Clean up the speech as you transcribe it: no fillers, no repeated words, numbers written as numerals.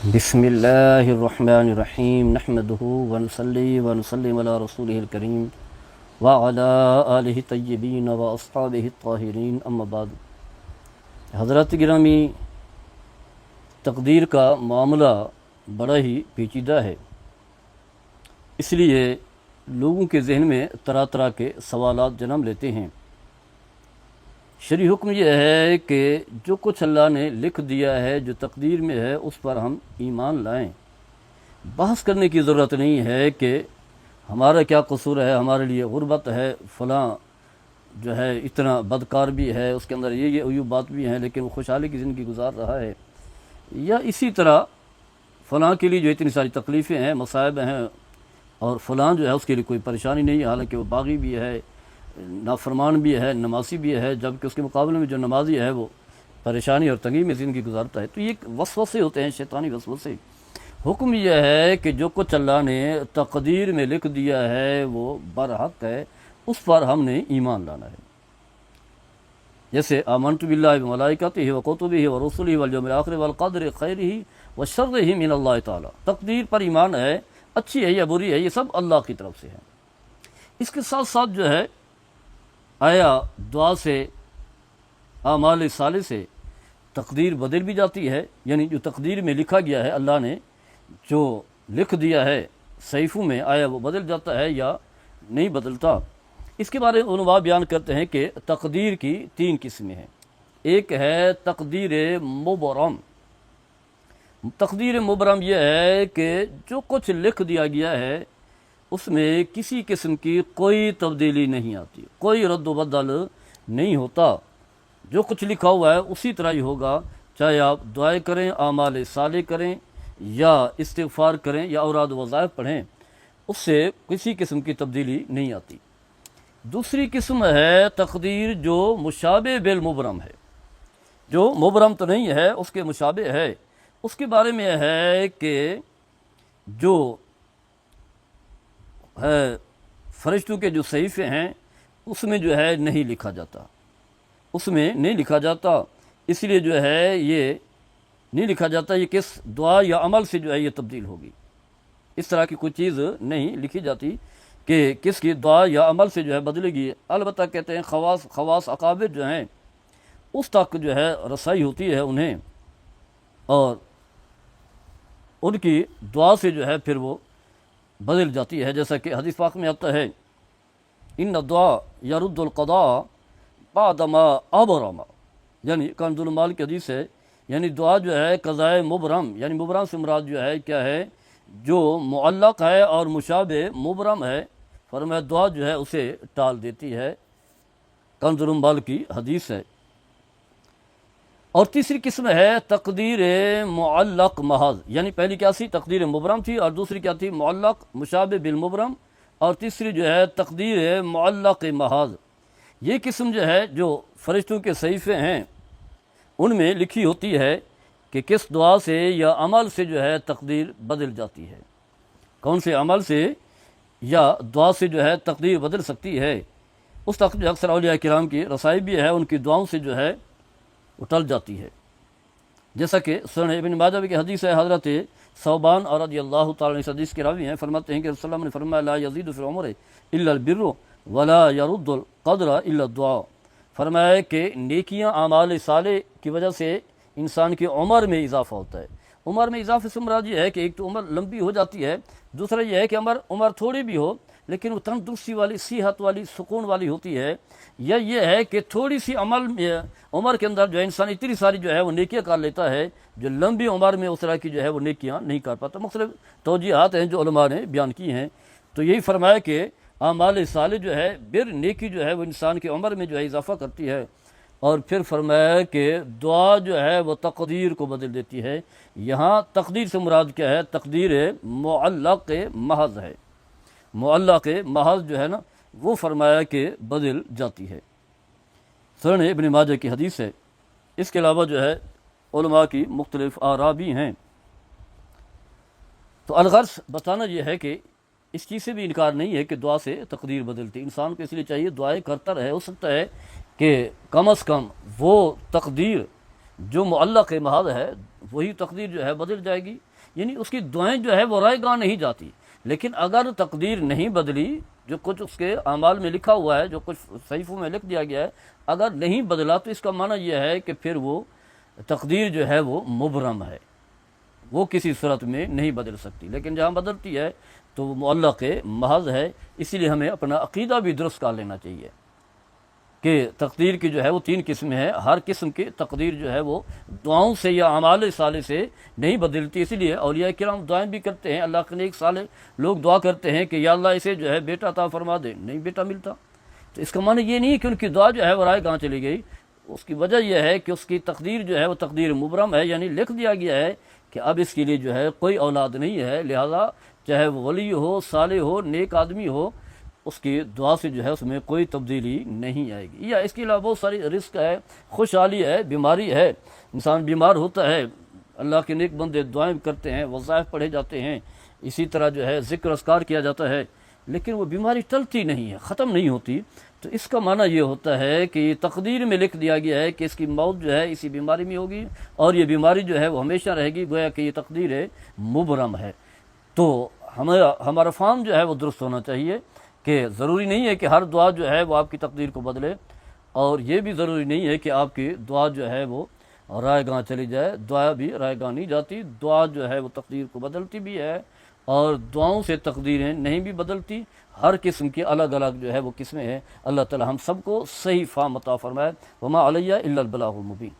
بسم اللہ الرحمن الرحیم نحمده ونصلی ونسلم علی رسولہ الکریم وعلی آلہ الطیبین واصحابہ الطاہرین اما بعد۔ حضرات گرامی، تقدیر کا معاملہ بڑا ہی پیچیدہ ہے، اس لیے لوگوں کے ذہن میں طرح طرح کے سوالات جنم لیتے ہیں۔ شرعی حکم یہ ہے کہ جو کچھ اللہ نے لکھ دیا ہے، جو تقدیر میں ہے، اس پر ہم ایمان لائیں۔ بحث کرنے کی ضرورت نہیں ہے کہ ہمارا کیا قصور ہے، ہمارے لیے غربت ہے، فلاں جو ہے اتنا بدکار بھی ہے، اس کے اندر یہ عیوبات بھی ہیں، لیکن وہ خوشحالی کی زندگی گزار رہا ہے، یا اسی طرح فلاں کے لیے جو اتنی ساری تکلیفیں ہیں، مصائب ہیں، اور فلاں جو ہے اس کے لیے کوئی پریشانی نہیں ہے، حالانکہ وہ باغی بھی ہے، نافرمان بھی ہے، نمازی بھی ہے، جبکہ اس کے مقابلے میں جو نمازی ہے وہ پریشانی اور تنگی میں زندگی گزارتا ہے۔ تو یہ وسوسے ہوتے ہیں، شیطانی وسوسے۔ حکم یہ ہے کہ جو کچھ اللہ نے تقدیر میں لکھ دیا ہے وہ برحق ہے، اس پر ہم نے ایمان لانا ہے۔ جیسے آمنت باللہ وملائکتہ وکتبہ ورسلہ والیوم الآخر والقدر خیرہ وشرہ من اللہ تعالی۔ تقدیر پر ایمان ہے، اچھی ہے یا بری ہے، یہ سب اللہ کی طرف سے ہے۔ اس کے ساتھ ساتھ جو ہے آیا دعا سے، اعمال صالح سے تقدیر بدل بھی جاتی ہے، یعنی جو تقدیر میں لکھا گیا ہے، اللہ نے جو لکھ دیا ہے صحیفوں میں، آیا وہ بدل جاتا ہے یا نہیں بدلتا۔ اس کے بارے میں علماء بیان کرتے ہیں کہ تقدیر کی 3 قسمیں ہیں۔ ایک ہے تقدیر مبرم۔ تقدیر مبرم یہ ہے کہ جو کچھ لکھ دیا گیا ہے اس میں کسی قسم کی کوئی تبدیلی نہیں آتی، کوئی رد و بدل نہیں ہوتا، جو کچھ لکھا ہوا ہے اسی طرح ہی ہوگا، چاہے آپ دعائیں کریں، اعمال صالح کریں، یا استغفار کریں، یا اوراد و وظائف پڑھیں، اس سے کسی قسم کی تبدیلی نہیں آتی۔ دوسری قسم ہے تقدیر جو مشابہ بالمبرم ہے، جو مبرم تو نہیں ہے، اس کے مشابہ ہے۔ اس کے بارے میں ہے کہ جو ہے فرشتوں کے جو صحیفے ہیں اس میں جو ہے نہیں لکھا جاتا، اس میں نہیں لکھا جاتا، اس لیے جو ہے یہ نہیں لکھا جاتا یہ کس دعا یا عمل سے جو ہے یہ تبدیل ہوگی۔ اس طرح کی کوئی چیز نہیں لکھی جاتی کہ کس کی دعا یا عمل سے جو ہے بدلے گی۔ البتہ کہتے ہیں خواص اکابر جو ہیں اس تک جو ہے رسائی ہوتی ہے انہیں، اور ان کی دعا سے جو ہے پھر وہ بدل جاتی ہے، جیسا کہ حدیث پاک میں آتا ہے ان الدعاء یرد القضاء بعد ما ابرم، یعنی کنز المال کی حدیث ہے، یعنی دعا جو ہے قضائے مبرم، یعنی مبرم سے مراد جو ہے کیا ہے، جو معلق ہے اور مشابہ مبرم ہے، فرمایا دعا جو ہے اسے ٹال دیتی ہے، کنز المال کی حدیث ہے۔ اور تیسری قسم ہے تقدیر معلق محض، یعنی پہلی کیا تھی، تقدیر مبرم تھی، اور دوسری کیا تھی، معلق مشابہ بالمبرم، اور تیسری جو ہے تقدیر معلق محض۔ یہ قسم جو ہے جو فرشتوں کے صحیفے ہیں ان میں لکھی ہوتی ہے کہ کس دعا سے یا عمل سے جو ہے تقدیر بدل جاتی ہے، کون سے عمل سے یا دعا سے جو ہے تقدیر بدل سکتی ہے۔ اس تک جو اکثر اولیاء کرام کی رسائی بھی ہے، ان کی دعاؤں سے جو ہے وہ ٹل جاتی ہے، جیسا کہ سنن ابن ماجہ کی حدیث ہے۔ حضرت ثوبان اور رضی اللہ تعالیٰ عنہ حدیث کے راوی ہیں، فرماتے ہیں کہ رسول اللہ نے فرمایا لا یزید فی العمر الا البر ولا یرد القدر الا الدعاء، فرمایا کہ نیکیاں اعمال صالح کی وجہ سے انسان کی عمر میں اضافہ ہوتا ہے۔ عمر میں اضافے سے مراد یہ ہے کہ ایک تو عمر لمبی ہو جاتی ہے، دوسرا یہ ہے کہ عمر تھوڑی بھی ہو لیکن وہ تندرستی والی، صحت والی، سکون والی ہوتی ہے، یا یہ ہے کہ تھوڑی سی عمر کے اندر جو ہے انسان اتنی ساری جو ہے وہ نیکیاں کر لیتا ہے، جو لمبی عمر میں اس طرح کی جو ہے وہ نیکیاں نہیں کر پاتا۔ مختلف توجیہات ہیں جو علماء نے بیان کی ہیں، تو یہی فرمایا کہ اعمال صالح جو ہے، بر نیکی جو ہے وہ انسان کی عمر میں جو ہے اضافہ کرتی ہے، اور پھر فرمایا کہ دعا جو ہے وہ تقدیر کو بدل دیتی ہے۔ یہاں تقدیر سے مراد کیا ہے، تقدیر معلق محض ہے، معلق محض جو ہے نا وہ فرمایا کہ بدل جاتی ہے۔ سنن ابن ماجہ کی حدیث ہے۔ اس کے علاوہ جو ہے علماء کی مختلف آراء بھی ہیں۔ تو الغرض بتانا یہ ہے کہ اس چیز سے بھی انکار نہیں ہے کہ دعا سے تقدیر بدلتی، انسان کو اس لیے چاہیے دعائیں کرتا رہے۔ ہو سکتا ہے کہ کم از کم وہ تقدیر جو معلق محض ہے وہی تقدیر جو ہے بدل جائے گی، یعنی اس کی دعائیں جو ہے وہ رائے گاہ نہیں جاتی. لیکن اگر تقدیر نہیں بدلی، جو کچھ اس کے اعمال میں لکھا ہوا ہے، جو کچھ صحیفوں میں لکھ دیا گیا ہے، اگر نہیں بدلا تو اس کا معنی یہ ہے کہ پھر وہ تقدیر جو ہے وہ مبرم ہے، وہ کسی صورت میں نہیں بدل سکتی. لیکن جہاں بدلتی ہے تو وہ معلق محض ہے. اسی لیے ہمیں اپنا عقیدہ بھی درست کر لینا چاہیے کہ تقدیر کی جو ہے وہ 3 قسمیں ہیں. ہر قسم کی تقدیر جو ہے وہ دعاؤں سے یا اعمال صالح سے نہیں بدلتی. اسی لیے اولیاء کرام دعائیں بھی کرتے ہیں، اللہ کے نیک صالح لوگ دعا کرتے ہیں کہ یا اللہ اسے جو ہے بیٹا عطا فرما دے، نہیں بیٹا ملتا. تو اس کا معنی یہ نہیں کہ ان کی دعا جو ہے وہ رائے گاہ چلی گئی. اس کی وجہ یہ ہے کہ اس کی تقدیر جو ہے وہ تقدیر مبرم ہے، یعنی لکھ دیا گیا ہے کہ اب اس کے لیے جو ہے کوئی اولاد نہیں ہے. لہذا چاہے وہ ولی ہو، صالح ہو، نیک آدمی ہو، اس کی دعا سے جو ہے اس میں کوئی تبدیلی نہیں آئے گی. یا اس کے علاوہ بہت ساری رزق ہے، خوشحالی ہے، بیماری ہے، انسان بیمار ہوتا ہے، اللہ کے نیک بندے دعائیں کرتے ہیں، وظائف پڑھے جاتے ہیں، اسی طرح جو ہے ذکر اذکار کیا جاتا ہے، لیکن وہ بیماری ٹلتی نہیں ہے، ختم نہیں ہوتی. تو اس کا معنی یہ ہوتا ہے کہ تقدیر میں لکھ دیا گیا ہے کہ اس کی موت جو ہے اسی بیماری میں ہوگی، اور یہ بیماری جو ہے وہ ہمیشہ رہے گی. گویا کہ یہ تقدیر مبرم ہے. تو ہمارا فہم جو ہے وہ درست ہونا چاہیے کہ ضروری نہیں ہے کہ ہر دعا جو ہے وہ آپ کی تقدیر کو بدلے، اور یہ بھی ضروری نہیں ہے کہ آپ کی دعا جو ہے وہ رائے گاہ چلی جائے. دعا بھی رائے گاہ نہیں جاتی، دعا جو ہے وہ تقدیر کو بدلتی بھی ہے، اور دعاؤں سے تقدیریں نہیں بھی بدلتی. ہر قسم کی الگ الگ جو ہے وہ قسمیں ہیں. اللہ تعالی ہم سب کو صحیح فہم عطا فرمائے. وما علیہ الا البلاغ المبین.